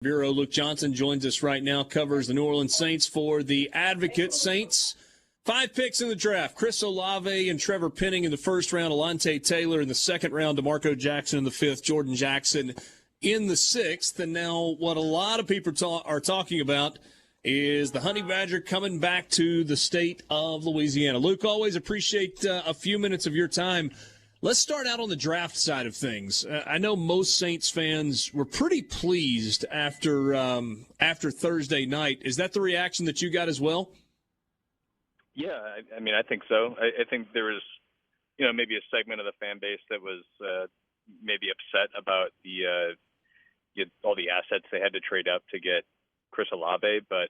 Bureau Luke Johnson joins us right now, covers the New Orleans Saints for the Advoacte. Saints. 5 picks in the draft. Chris Olave and Trevor Penning in the first round. Alante Taylor in the second round. DeMarco Jackson in the fifth. Jordan Jackson in the sixth. And now what a lot of people are talking about is the Honey Badger coming back to the state of Louisiana. Luke, always appreciate a few minutes of your time. Let's start out on the draft side of things. I know most Saints fans were pretty pleased after Thursday night. Is that the reaction that you got as well? Yeah, I mean, I think so. I think there was, maybe a segment of the fan base that was maybe upset about all the assets they had to trade up to get Chris Olave, but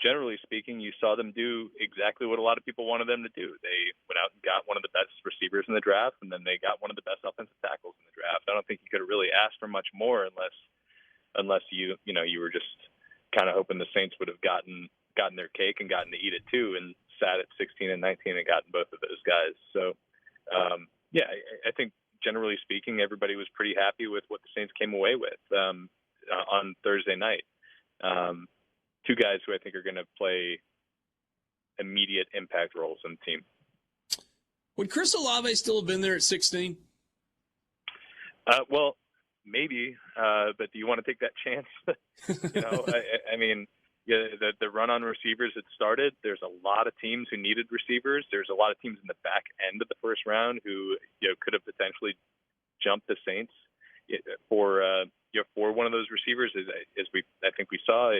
generally speaking, you saw them do exactly what a lot of people wanted them to do. They went out and got one of the best receivers in the draft, and then they got one of the best offensive tackles in the draft. I don't think you could have really asked for much more unless you were just kind of hoping the Saints would have gotten their cake and gotten to eat it too, and sat at 16 and 19 and gotten both of those guys. So, I think generally speaking, everybody was pretty happy with what the Saints came away with on Thursday night. 2 guys who I think are going to play immediate impact roles on the team. Would Chris Olave still have been there at 16? Well, maybe, but do you want to take that chance? I mean, the run on receivers had started. There's a lot of teams who needed receivers. There's a lot of teams in the back end of the first round who could have potentially jumped the Saints for one of those receivers. As I think we saw,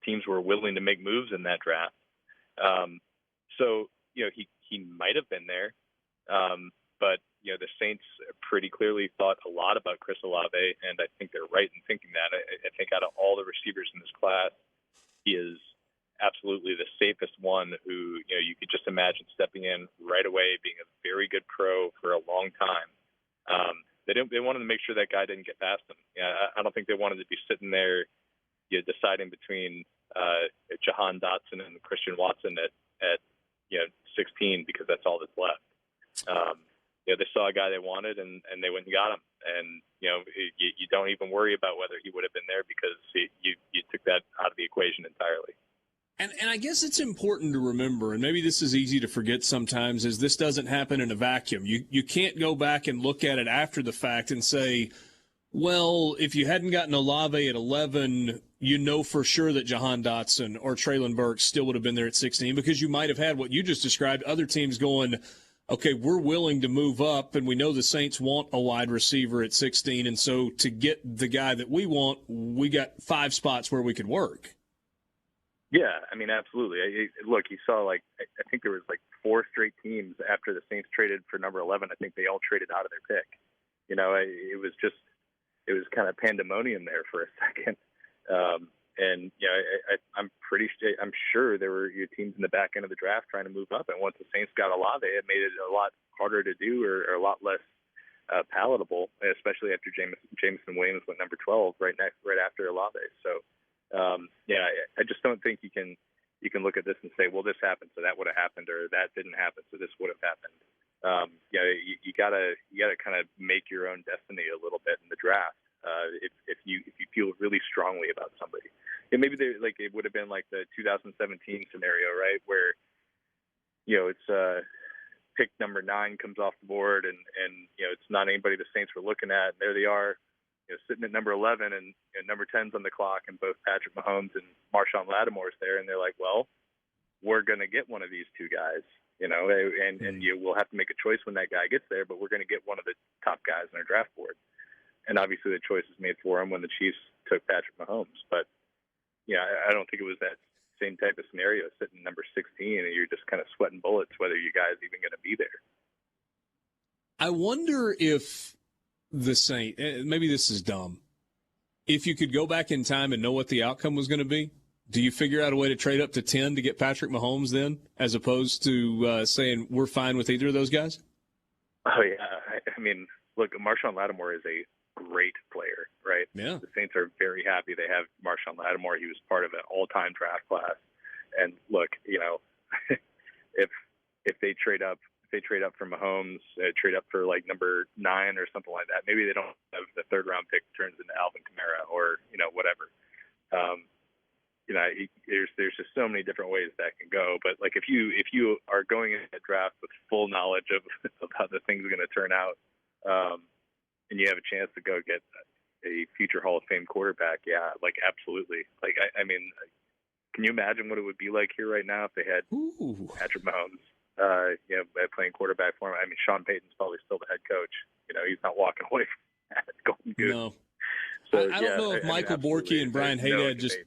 teams were willing to make moves in that draft. So he might have been there, but the Saints pretty clearly thought a lot about Chris Olave, and I think they're right in thinking that. I think out of all the receivers in this class, he is absolutely the safest one who you could just imagine stepping in right away, being a very good pro for a long time. They wanted to make sure that guy didn't get past them. I don't think they wanted to be sitting there deciding between Jahan Dotson and Christian Watson at 16 because that's all that's left. They saw a guy they wanted and they went and got him. And you don't even worry about whether he would have been there because you took that out of the equation entirely. And I guess it's important to remember, and maybe this is easy to forget sometimes, is this doesn't happen in a vacuum. You can't go back and look at it after the fact and say, well, if you hadn't gotten Olave at 11, for sure that Jahan Dotson or Treylon Burks still would have been there at 16 because you might have had what you just described, other teams going, okay, we're willing to move up, and we know the Saints want a wide receiver at 16, and so to get the guy that we want, we got 5 spots where we could work. Yeah, I mean, absolutely. Look, you saw, I think there was 4 straight teams after the Saints traded for number 11. I think they all traded out of their pick. It was kind of pandemonium there for a second. I'm sure there were teams in the back end of the draft trying to move up. And once the Saints got Olave, it made it a lot harder to do or a lot less palatable, especially after Jameson Williams went number 12 right after Olave. So, I just don't think you can look at this and say, well, this happened, so that would have happened, or that didn't happen, so this would have happened. You gotta kind of make your own destiny a little bit in the draft. If you feel really strongly about somebody, and maybe it would have been like the 2017 scenario, right, where it's pick number 9 comes off the board, and it's not anybody the Saints were looking at, and there they are, sitting at number 11, and number 10's on the clock, and both Patrick Mahomes and Marshawn Lattimore's there, and they're like, well, we're gonna get one of these 2 guys. And we'll have to make a choice when that guy gets there, but we're going to get one of the top guys on our draft board. And obviously the choice is made for him when the Chiefs took Patrick Mahomes. But, I don't think it was that same type of scenario sitting number 16 and you're just kind of sweating bullets whether you guys even going to be there. I wonder if the Saints, maybe this is dumb, if you could go back in time and know what the outcome was going to be, do you figure out a way to trade up to 10 to get Patrick Mahomes then, as opposed to saying we're fine with either of those guys? Oh, yeah. I mean, look, Marshawn Lattimore is a great player, right? Yeah. The Saints are very happy they have Marshawn Lattimore. He was part of an all-time draft class. And look, if they trade up they trade up for Mahomes, trade up for like number 9 or something like that. Maybe they don't have the 3rd round pick turns into Alvin Kamara or whatever. There's just so many different ways that can go. But like if you are going into the draft with full knowledge of how the thing's going to turn out, and you have a chance to go get a future Hall of Fame quarterback, yeah, like absolutely. Like I mean, can you imagine what it would be like here right now if they had Patrick Mahomes, playing quarterback for him? I mean, Sean Payton's probably still the head coach. He's not walking away from that Golden Goose. No. So, I don't know if Michael Borky and Brian Haydad just.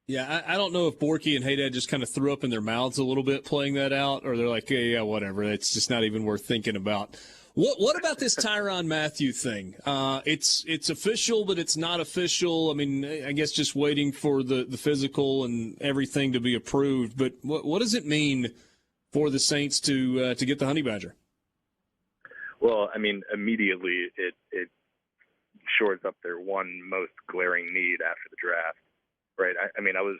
Yeah, I don't know if Borky and Haydad just kind of threw up in their mouths a little bit playing that out, or they're like, yeah, whatever. It's just not even worth thinking about. What about this Tyron Matthew thing? It's official, but it's not official. I mean, I guess just waiting for the physical and everything to be approved. But what does it mean for the Saints to get the Honey Badger? Well, I mean, immediately it shores up their one most glaring need after the draft. Right. I mean, I was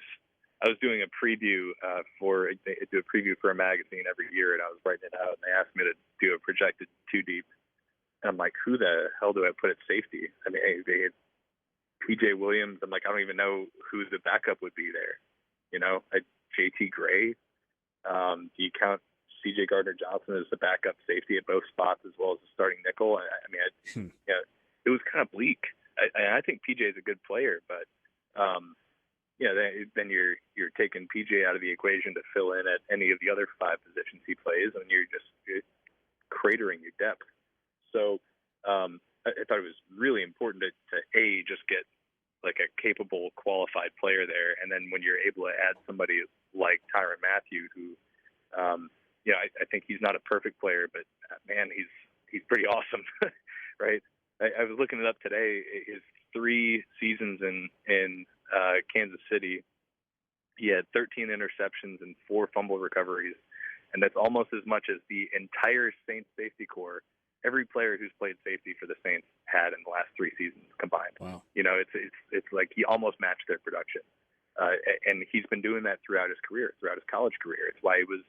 doing a preview they do a preview for a magazine every year, and I was writing it out, and they asked me to do a projected 2 deep. And I'm like, who the hell do I put at safety? I mean, they had PJ Williams. I'm like, I don't even know who the backup would be there. JT Gray. Do you count CJ Gardner-Johnson as the backup safety at both spots as well as the starting nickel? It was kind of bleak. I think PJ is a good player, but then you're taking PJ out of the equation to fill in at any of the other 5 positions he plays, and you're cratering your depth. So I thought it was really important to just get like a capable, qualified player there, and then when you're able to add somebody like Tyron Matthew, who I think he's not a perfect player, but man, he's pretty awesome, right? I was looking it up today. His 3 seasons in Kansas City, he had 13 interceptions and 4 fumble recoveries, and that's almost as much as the entire Saints safety corps, every player who's played safety for the Saints had in the last 3 seasons combined. Wow. It's like he almost matched their production, and he's been doing that throughout his career, throughout his college career. It's why he was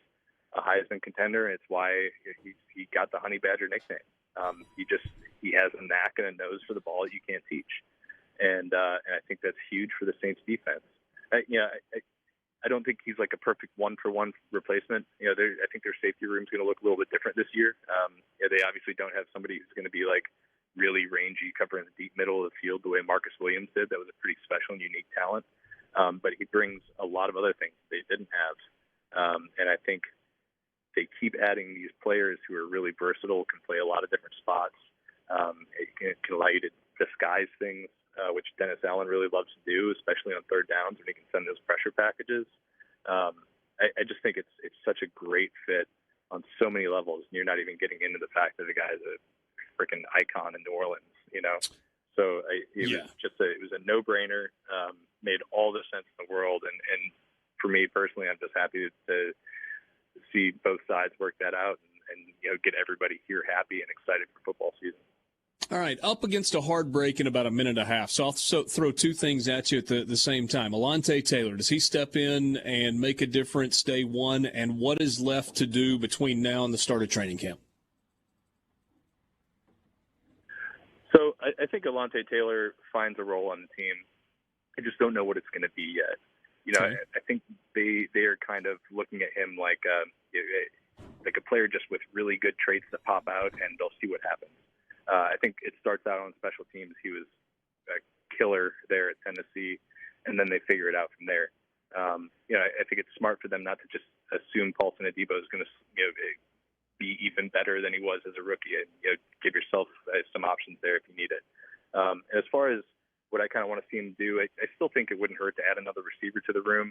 a Heisman contender. It's why he got the Honey Badger nickname. He has a knack and a nose for the ball that you can't teach. And I think that's huge for the Saints defense. I don't think he's like a perfect 1-for-1 replacement. I think their safety room is going to look a little bit different this year. They obviously don't have somebody who's going to be like really rangy, covering the deep middle of the field the way Marcus Williams did. That was a pretty special and unique talent. But he brings a lot of other things they didn't have. And I think they keep adding these players who are really versatile, can play a lot of different spots. It can allow you to disguise things, which Dennis Allen really loves to do, especially on 3rd downs when he can send those pressure packages. I just think it's such a great fit on so many levels, and you're not even getting into the fact that the guy is a freaking icon in New Orleans, So it was a no-brainer, made all the sense in the world, and for me personally, I'm just happy to see both sides work that out and get everybody here happy and excited for football season. All right, up against a hard break in about a minute and a half. So I'll throw 2 things at you at the same time. Alante Taylor, does he step in and make a difference day one? And what is left to do between now and the start of training camp? So I think Alante Taylor finds a role on the team. I just don't know what it's going to be yet. Okay. I think they are kind of looking at him like a player just with really good traits that pop out, and they'll see what happens. I think it starts out on special teams. He was a killer there at Tennessee, and then they figure it out from there. I think it's smart for them not to just assume Paulson Adebo is going to be even better than he was as a rookie. And, give yourself some options there if you need it. And as far as what I kind of want to see him do, I still think it wouldn't hurt to add another receiver to the room,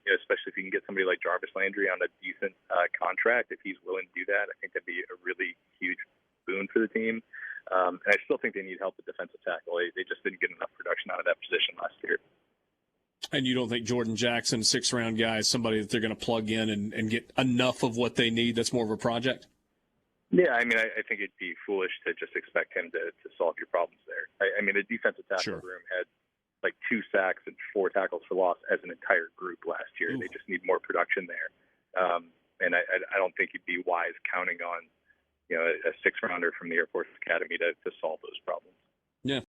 especially if you can get somebody like Jarvis Landry on a decent contract. If he's willing to do that, I think that'd be a really huge boon for the team. And I still think they need help at defensive tackle. They just didn't get enough production out of that position last year. And you don't think Jordan Jackson, 6th-round guy, is somebody that they're going to plug in and get enough of what they need that's more of a project? Yeah, I mean, I think it'd be foolish to just expect him to solve your problems there. I mean, the defensive tackle room had like 2 sacks and 4 tackles for loss as an entire group last year. Ooh. They just need more production there. And I don't think you'd be wise counting on, a 6th rounder from the Air Force Academy to solve those problems. Yeah.